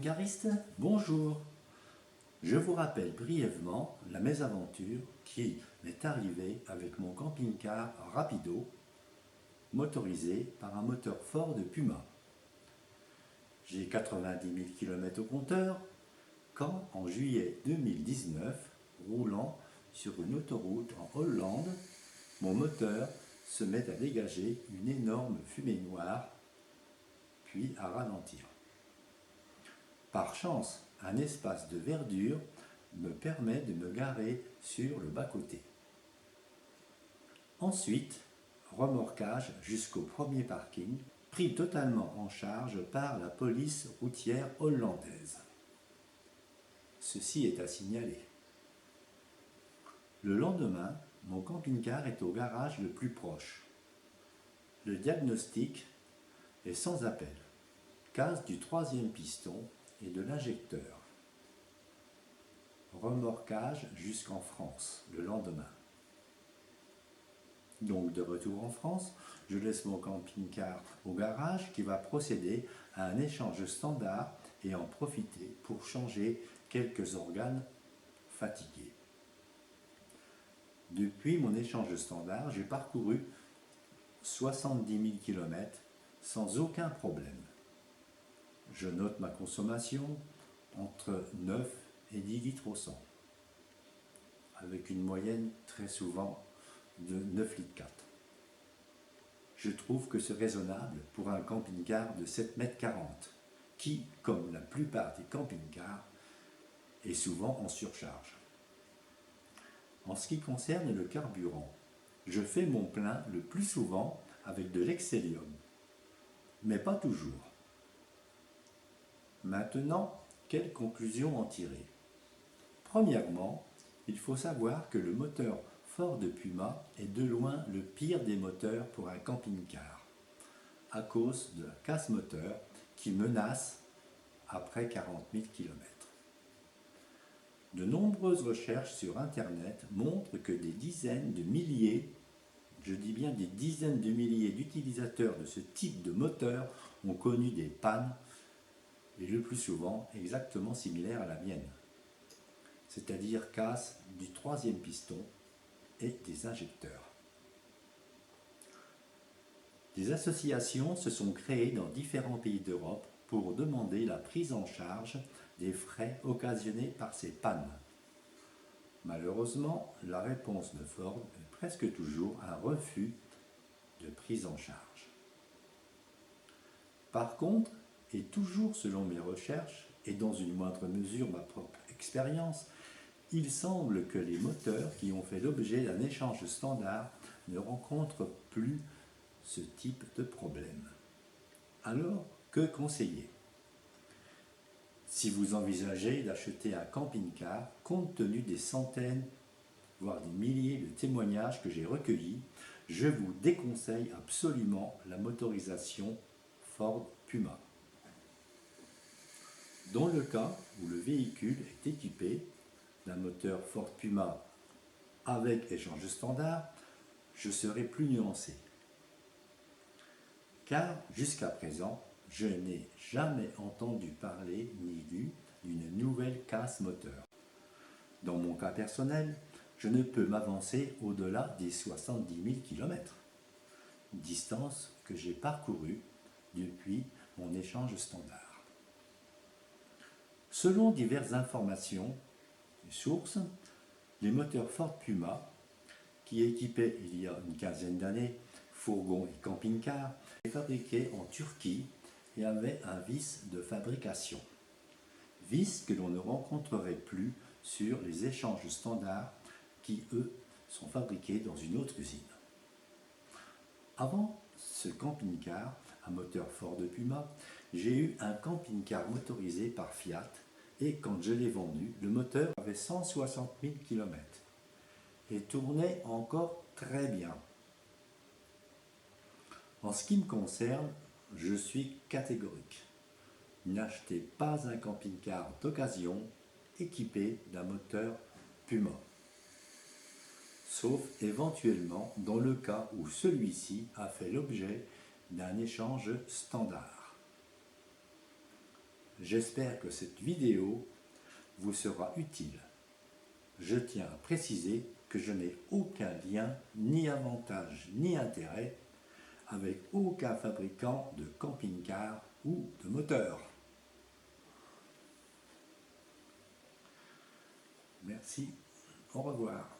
camping-caristes, bonjour. Je vous rappelle brièvement la mésaventure qui m'est arrivée avec mon camping-car Rapido, motorisé par un moteur Ford Puma. J'ai 90 000 km au compteur quand, en juillet 2019, roulant sur une autoroute en Hollande, mon moteur se met à dégager une énorme fumée noire, puis à ralentir. Par chance, un espace de verdure me permet de me garer sur le bas-côté. Ensuite, remorquage jusqu'au premier parking, pris totalement en charge par la police routière hollandaise. Ceci est à signaler. Le lendemain, mon camping-car est au garage le plus proche. Le diagnostic est sans appel. Casse du troisième piston et de l'injecteur. Remorquage jusqu'en France le lendemain. Donc de retour en France, je laisse mon camping-car au garage qui va procéder à un échange standard et en profiter pour changer quelques organes fatigués. Depuis mon échange standard, j'ai parcouru 70 000 km sans aucun problème. Je note ma consommation entre 9 et 10 litres au 100, avec une moyenne très souvent de 9 litres 4. Je trouve que c'est raisonnable pour un camping-car de 7,40 m, qui, comme la plupart des camping-cars, est souvent en surcharge. En ce qui concerne le carburant, je fais mon plein le plus souvent avec de l'excellium, mais pas toujours. Maintenant, quelle conclusion en tirer? Premièrement, il faut savoir que le moteur Ford Puma est de loin le pire des moteurs pour un camping-car, à cause de la casse moteur qui menace après 40 000 km. De nombreuses recherches sur Internet montrent que des dizaines de milliers, je dis bien des dizaines de milliers d'utilisateurs de ce type de moteur ont connu des pannes, et le plus souvent exactement similaires à la mienne, c'est-à-dire casse du troisième piston et des injecteurs. Des associations se sont créées dans différents pays d'Europe pour demander la prise en charge des frais occasionnés par ces pannes. Malheureusement, la réponse de Ford est presque toujours un refus de prise en charge. Par contre, et toujours selon mes recherches, et dans une moindre mesure ma propre expérience, il semble que les moteurs qui ont fait l'objet d'un échange standard ne rencontrent plus ce type de problème. Alors, que conseiller? Si vous envisagez d'acheter un camping-car, compte tenu des centaines, voire des milliers de témoignages que j'ai recueillis, je vous déconseille absolument la motorisation Ford Puma. Dans le cas où le véhicule est équipé d'un moteur Ford Puma avec échange standard, je serai plus nuancé. Car jusqu'à présent, je n'ai jamais entendu parler ni lu d'une nouvelle casse moteur. Dans mon cas personnel, je ne peux m'avancer au-delà des 70 000 km, distance que j'ai parcourue depuis mon échange standard. Selon diverses informations et sources, les moteurs Ford Puma, qui équipaient il y a une quinzaine d'années fourgons et camping-cars, étaient fabriqués en Turquie et avaient un vice de fabrication. Vice que l'on ne rencontrerait plus sur les échanges standards qui, eux, sont fabriqués dans une autre usine. Avant ce camping-car à moteur Ford Puma, j'ai eu un camping-car motorisé par Fiat et quand je l'ai vendu, le moteur avait 160 000 km et tournait encore très bien. En ce qui me concerne, je suis catégorique. N'achetez pas un camping-car d'occasion équipé d'un moteur Puma, sauf éventuellement dans le cas où celui-ci a fait l'objet d'un échange standard. J'espère que cette vidéo vous sera utile. Je tiens à préciser que je n'ai aucun lien, ni avantage, ni intérêt avec aucun fabricant de camping-car ou de moteur. Merci, au revoir.